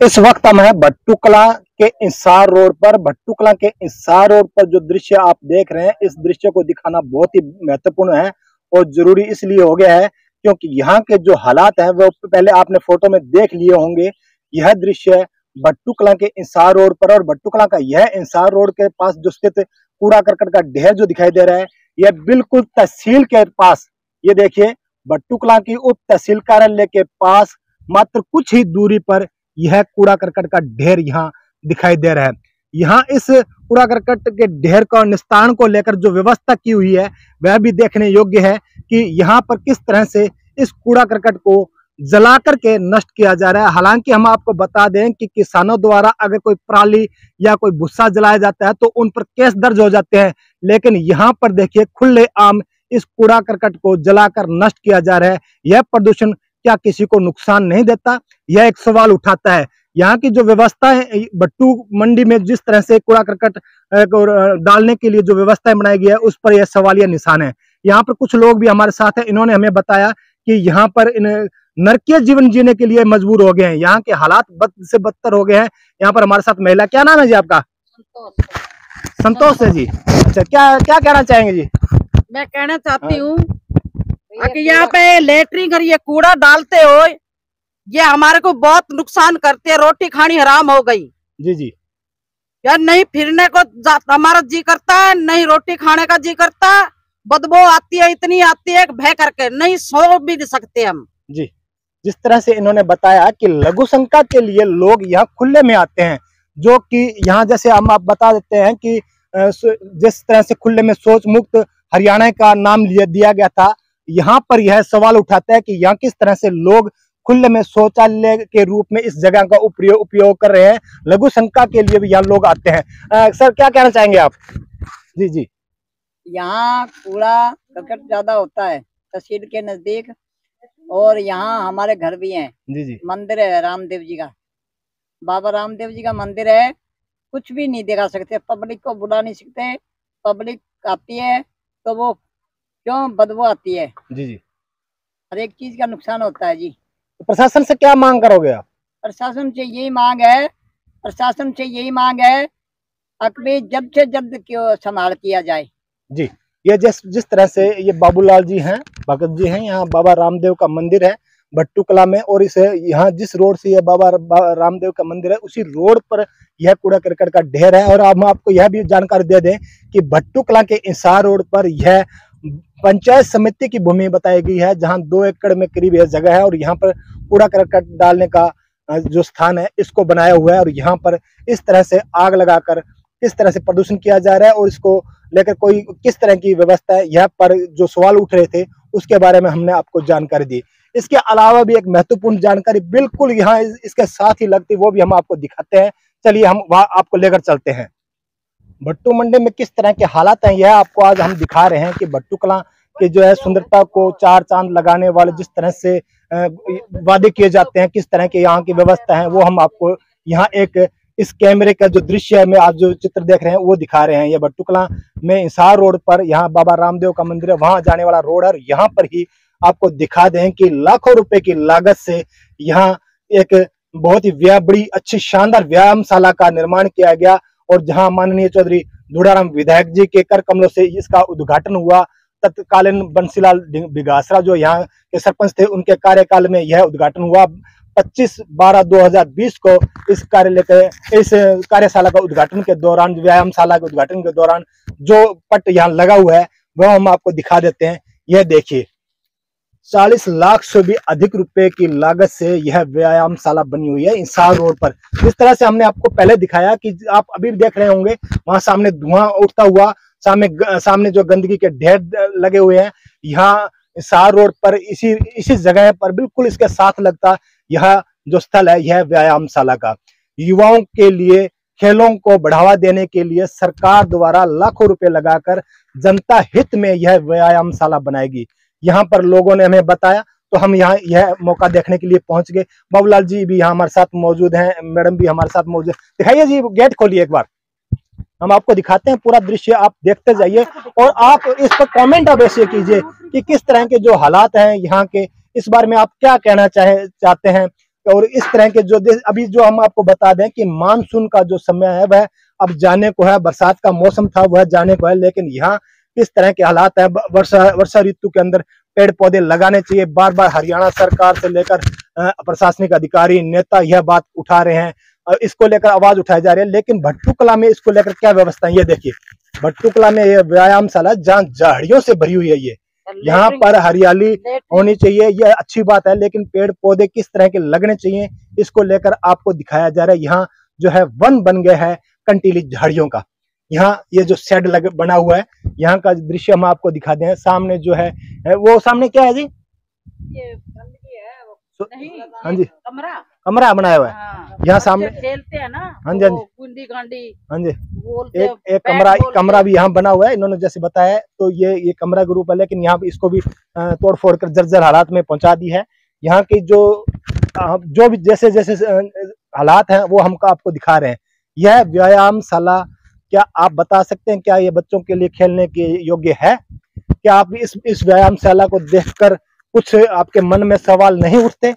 इस वक्त हम हैं भट्टू कला के इंसार रोड पर। भट्टू कला के इंसार रोड पर जो दृश्य आप देख रहे हैं, इस दृश्य को दिखाना बहुत ही महत्वपूर्ण है और जरूरी इसलिए हो गया है क्योंकि यहाँ के जो हालात हैं वो पहले आपने फोटो में देख लिए होंगे। यह दृश्य भट्टू कला के इंसार रोड पर, और भट्टू कला का यह इंसार रोड के पास जो स्थित कूड़ा करकट का ढेर जो दिखाई दे रहा है, यह बिल्कुल तहसील के पास, ये देखिए भट्टू कला की उप तहसील कार्यालय के पास मात्र कुछ ही दूरी पर यह कूड़ा करकट का ढेर यहाँ दिखाई दे रहा है। यहाँ इस कूड़ा करकट के ढेर का निस्तारण को लेकर जो व्यवस्था की हुई है वह भी देखने योग्य है कि यहाँ पर किस तरह से इस कूड़ा करकट को जला करके नष्ट किया जा रहा है। हालांकि हम आपको बता दें कि किसानों द्वारा अगर कोई पराली या कोई भुस्सा जलाया जाता है तो उन पर केस दर्ज हो जाते हैं, लेकिन यहाँ पर देखिए खुले आम इस कूड़ा करकट को जलाकर नष्ट किया जा रहा है। यह प्रदूषण क्या किसी को नुकसान नहीं देता, यह एक सवाल उठाता है। यहाँ की जो व्यवस्था है भट्टू मंडी में, जिस तरह से कूड़ा करकट को डालने के लिए जो व्यवस्था बनाई गई है उस पर यह सवालिया निशान है। यहाँ पर कुछ लोग भी हमारे साथ हैं, इन्होंने हमें बताया कि यहाँ पर नरकीय जीवन जीने के लिए मजबूर हो गए हैं। यहाँ के हालात बद से बदतर हो गए हैं। यहाँ पर हमारे साथ महिला, क्या नाम है जी आपका? संतोष है जी। अच्छा, क्या क्या कहना चाहेंगे जी? मैं कहना चाहती हूँ कि यहाँ पे लेटरिन कर ये कूड़ा डालते हो, ये हमारे को बहुत नुकसान करते हैं। रोटी खानी हराम हो गई जी जी। यार, नहीं फिरने को हमारा जी करता है, नहीं रोटी खाने का जी करता। बदबू आती है, इतनी आती है भय करके नहीं सो भी नहीं सकते हम जी। जिस तरह से इन्होंने बताया कि लघु शंका के लिए लोग यहाँ खुले में आते हैं, जो कि यहाँ जैसे हम आप बता देते हैं कि जिस तरह से खुले में शौच मुक्त हरियाणा का नाम दिया गया था, यहाँ पर यह सवाल उठाता है कि यहाँ किस तरह से लोग खुले में शौचालय के रूप में इस जगह का उपयोग कर रहे हैं। लघु शंका के लिए भी यहाँ लोग आते हैं। सर, क्या कहना चाहेंगे आप? जी जी। यहाँ कूड़ा करकट ज्यादा होता है तहसील के नजदीक, और यहाँ हमारे घर भी हैं। जी जी। मंदिर है रामदेव जी का, बाबा रामदेव जी का मंदिर है। कुछ भी नहीं दिखा सकते, पब्लिक को बुला नहीं सकते। पब्लिक आती है तो वो क्यों बदबू आती है। जी जी। हर एक चीज का नुकसान होता है जी। तो प्रशासन से क्या मांग करोगे आप? प्रशासन से यही मांग है अकबी जल्द से जल्द क्यों संभाल किया जाए जी। ये जिस तरह से ये बाबूलाल जी हैं, भगत जी हैं, यहाँ बाबा रामदेव का मंदिर है भट्टू कला में, और इसे यहाँ जिस रोड से ये बाबा रामदेव का मंदिर है उसी रोड पर यह कूड़ा करकट का ढेर है। और हम आपको यह भी जानकारी दे दें कि भट्टू कला के इंसार रोड पर यह पंचायत समिति की भूमि बताई गई है, जहां 2 एकड़ में करीब यह जगह है, और यहाँ पर कूड़ा करकट डालने का जो स्थान है इसको बनाया हुआ है। और यहाँ पर इस तरह से आग लगाकर किस तरह से प्रदूषण किया जा रहा है और इसको लेकर कोई किस तरह की व्यवस्था है, यहाँ पर जो सवाल उठ रहे थे उसके बारे में हमने आपको जानकारी दी। इसके अलावा भी एक महत्वपूर्ण जानकारी बिल्कुल यहाँ इसके साथ ही लगती, वो भी हम आपको दिखाते हैं। चलिए हम वहां आपको लेकर चलते हैं। भट्टू मंडी में किस तरह के हालात हैं यह आपको आज हम दिखा रहे हैं कि भट्टू कला के जो है सुंदरता को 4 चांद लगाने वाले जिस तरह से वादे किए जाते हैं, किस तरह के यहाँ की व्यवस्था है, वो हम आपको यहाँ एक इस कैमरे का जो दृश्य है में आप जो चित्र देख रहे हैं वो दिखा रहे हैं। ये भट्टू कला में इंसार रोड पर यहाँ बाबा रामदेव का मंदिर है, वहां जाने वाला रोड है। और यहाँ पर ही आपको दिखा दें कि लाखों रुपए की लागत से यहाँ एक बहुत ही बड़ी अच्छी शानदार व्यायामशाला का निर्माण किया गया, और जहां माननीय चौधरी धूड़ाराम विधायक जी के कर कमलों से इसका उद्घाटन हुआ। तत्कालीन बंसीलाल बिगासरा जो यहाँ के सरपंच थे, उनके कार्यकाल में यह उद्घाटन हुआ। 25/12/2020 को इस कार्यशाला का उद्घाटन के दौरान, व्यायामशाला के उद्घाटन के दौरान जो पट यहाँ लगा हुआ है वह हम आपको दिखा देते हैं। यह देखिए 40 लाख से भी अधिक रुपए की लागत से यह व्यायामशाला बनी हुई है इंसार रोड पर। जिस तरह से हमने आपको पहले दिखाया कि आप अभी देख रहे होंगे, वहां सामने धुआं उठता हुआ, सामने जो गंदगी के ढेर लगे हुए हैं, यहाँ इंसार रोड पर इसी जगह पर बिल्कुल इसके साथ लगता यह जो स्थल है यह व्यायामशाला का। युवाओं के लिए खेलों को बढ़ावा देने के लिए सरकार द्वारा लाखों रुपए लगाकर जनता हित में यह व्यायामशाला बनाएगी। यहाँ पर लोगों ने हमें बताया तो हम यहाँ यह मौका देखने के लिए पहुंच गए। बाबूलाल जी भी यहाँ हमारे साथ मौजूद हैं, मैडम भी हमारे साथ मौजूद है। दिखाइए जी, गेट खोलिए एक बार, हम आपको दिखाते हैं पूरा दृश्य, आप देखते जाइए और आप इस पर कमेंट अवश्य कीजिए कि किस तरह के जो हालात हैं यहाँ के, इस बारे में आप क्या कहना चाहते हैं। और इस तरह के जो अभी जो हम आपको बता दें कि मानसून का जो समय है वह अब जाने को है, बरसात का मौसम था वह जाने को है, लेकिन यहाँ किस तरह के हालात है। वर्षा ऋतु के अंदर पेड़ पौधे लगाने चाहिए। बार बार हरियाणा सरकार से लेकर प्रशासनिक अधिकारी नेता यह बात उठा रहे हैं, इसको लेकर आवाज उठाई जा रही है, लेकिन भट्टू कला में इसको लेकर क्या व्यवस्था है ये देखिए। भट्टू कला में ये व्यायामशाला जहाँ झाड़ियों से भरी हुई है, ये यहाँ पर हरियाली होनी चाहिए, ये अच्छी बात है, लेकिन पेड़ पौधे किस तरह के लगने चाहिए इसको लेकर आपको दिखाया जा रहा है। यहाँ जो है वन बन गया है कंटीली झाड़ियों का। यहाँ ये जो शेड बना हुआ है, यहाँ का दृश्य हम आपको दिखा दें। सामने जो है वो सामने क्या है जी, ये नहीं, हाँ जी, कमरा बनाया हुआ है। हाँ, यहाँ सामने खेलते हैं ना, हाँ जी, हाँ जी, गुंडी गांडी, हाँ जी, एक कमरा भी यहाँ बना हुआ है इन्होंने जैसे बताया। तो ये कमरा के रूप है, लेकिन यहाँ इसको भी तोड़ फोड़ कर जर्जर हालात में पहुंचा दी है। यहाँ की जो भी जैसे जैसे हालात हैं वो हमको आपको दिखा रहे हैं। यह व्यायामशाला क्या आप बता सकते हैं क्या ये बच्चों के लिए खेलने के योग्य है? क्या आप इस व्यायामशाला को देखकर कुछ आपके मन में सवाल नहीं उठते?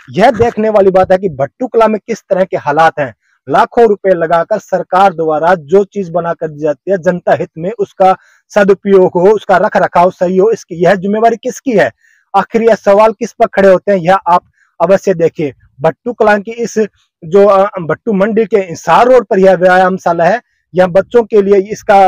यह देखने वाली बात है कि भट्टू कला में किस तरह के हालात हैं। लाखों रुपए लगाकर सरकार द्वारा जो चीज बनाकर दी जाती है जनता हित में, उसका सदुपयोग हो, उसका रख रखाव सही हो, इसकी यह जिम्मेवारी किसकी है? आखिर यह सवाल किस पर खड़े होते हैं, यह आप अवश्य देखिए। भट्टू कला की इस जो भट्टू मंडी के इंसार रोड पर यह व्यायामशाला है, यहाँ बच्चों के लिए इसका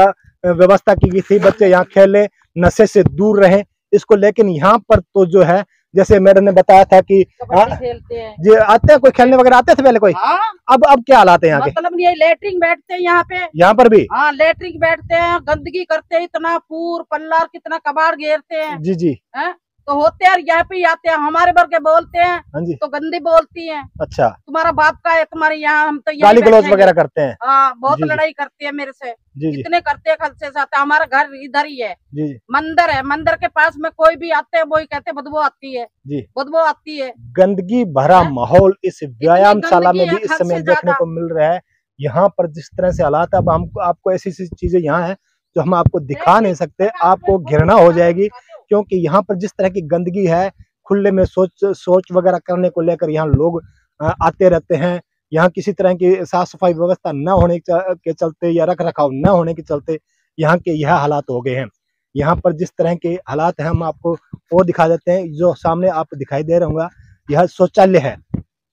व्यवस्था की गई थी, बच्चे यहाँ खेले, नशे से दूर रहें इसको। लेकिन यहाँ पर तो जो है जैसे मैडम ने बताया था कि खेलते हैं जी, आते हैं कोई खेलने वगैरह आते थे पहले कोई? हाँ? अब क्या हालात है यहाँ के? मतलब ये लेटरिन बैठते हैं यहाँ पर हाँ, लेटरिन बैठते हैं, गंदगी करते हैं, इतना पूर पल्ला कितना कबाड़ घेरते हैं। जी जी, है? तो होते हैं यहाँ पे आते हैं, हमारे भर के बोलते हैं। हाँ जी, तो गंदी बोलती हैं। अच्छा, तुम्हारा बाप का है, तुम्हारे यहाँ हम तो गाली गलौज वगैरह करते हैं। हाँ, बहुत जी, लड़ाई करते हैं मेरे से। जी, इतने करते हैं, खल से साथ। हमारा घर इधर ही है, जी, मंदिर है, मंदिर के पास में कोई भी आते हैं वही कहते बदबू आती है, जी, बदबू आती है। गंदगी भरा माहौल इस व्यायामशाला में भी इस समय देखने को मिल रहा है। यहाँ पर जिस तरह से हालात, अब हमको आपको ऐसी चीजें यहाँ है जो हम आपको दिखा नहीं सकते, आपको घृणा हो जाएगी, क्योंकि यहाँ पर जिस तरह की गंदगी है, खुले में सोच वगैरह करने को लेकर यहाँ लोग आते रहते हैं। यहाँ किसी तरह की साफ सफाई व्यवस्था न होने के चलते या रख रखाव न होने के चलते यहाँ के यह हालात हो गए हैं। यहाँ पर जिस तरह के हालात हैं हम आपको वो दिखा देते हैं। जो सामने आपको दिखाई दे रहा होगा यह शौचालय है।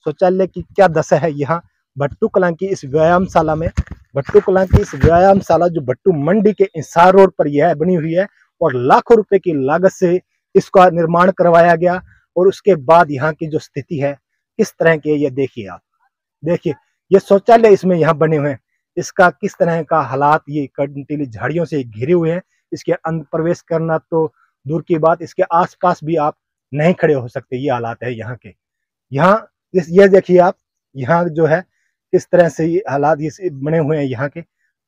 शौचालय की क्या दशा है यहाँ भट्टू कला की इस व्यायामशाला में। भट्टू कला की इस व्यायामशाला जो भट्टू मंडी के इंसार रोड पर यह बनी हुई है, और लाखों रुपए की लागत से इसका निर्माण करवाया गया। और उसके बाद यहाँ की जो स्थिति है किस तरह की है ये देखिए आप। देखिए ये शौचालय इसमें यहाँ बने हुए हैं, इसका किस तरह का हालात, ये कंटीली झाड़ियों से घिरे हुए हैं। इसके अंदर प्रवेश करना तो दूर की बात, इसके आसपास भी आप नहीं खड़े हो सकते, ये हालात है यहाँ के। यहाँ ये देखिए आप, यहाँ जो है किस तरह से ये हालात ये बने हुए हैं यहाँ के।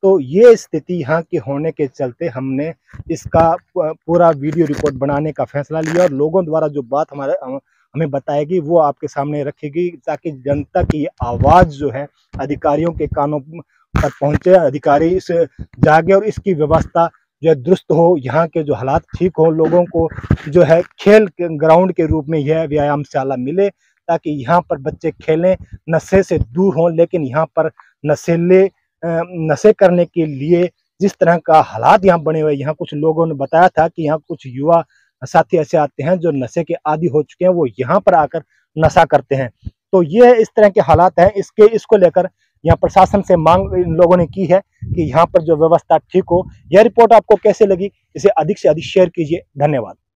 तो ये स्थिति यहाँ के होने के चलते हमने इसका पूरा वीडियो रिपोर्ट बनाने का फैसला लिया, और लोगों द्वारा जो बात हमें बताएगी वो आपके सामने रखेगी, ताकि जनता की आवाज़ जो है अधिकारियों के कानों पर पहुंचे, अधिकारी इस जागे और इसकी व्यवस्था जो है दुरुस्त हो, यहाँ के जो हालात ठीक हो, लोगों को जो है खेल ग्राउंड के रूप में यह व्यायामशाला मिले, ताकि यहाँ पर बच्चे खेलें, नशे से दूर हों। लेकिन यहाँ पर नशे करने के लिए जिस तरह का हालात यहाँ बने हुए, यहाँ कुछ लोगों ने बताया था कि यहाँ कुछ युवा साथी ऐसे आते हैं जो नशे के आदी हो चुके हैं, वो यहाँ पर आकर नशा करते हैं। तो ये इस तरह के हालात हैं। इसको लेकर यहाँ प्रशासन से मांग इन लोगों ने की है कि यहाँ पर जो व्यवस्था ठीक हो। यह रिपोर्ट आपको कैसे लगी, इसे अधिक से अधिक शेयर कीजिए। धन्यवाद।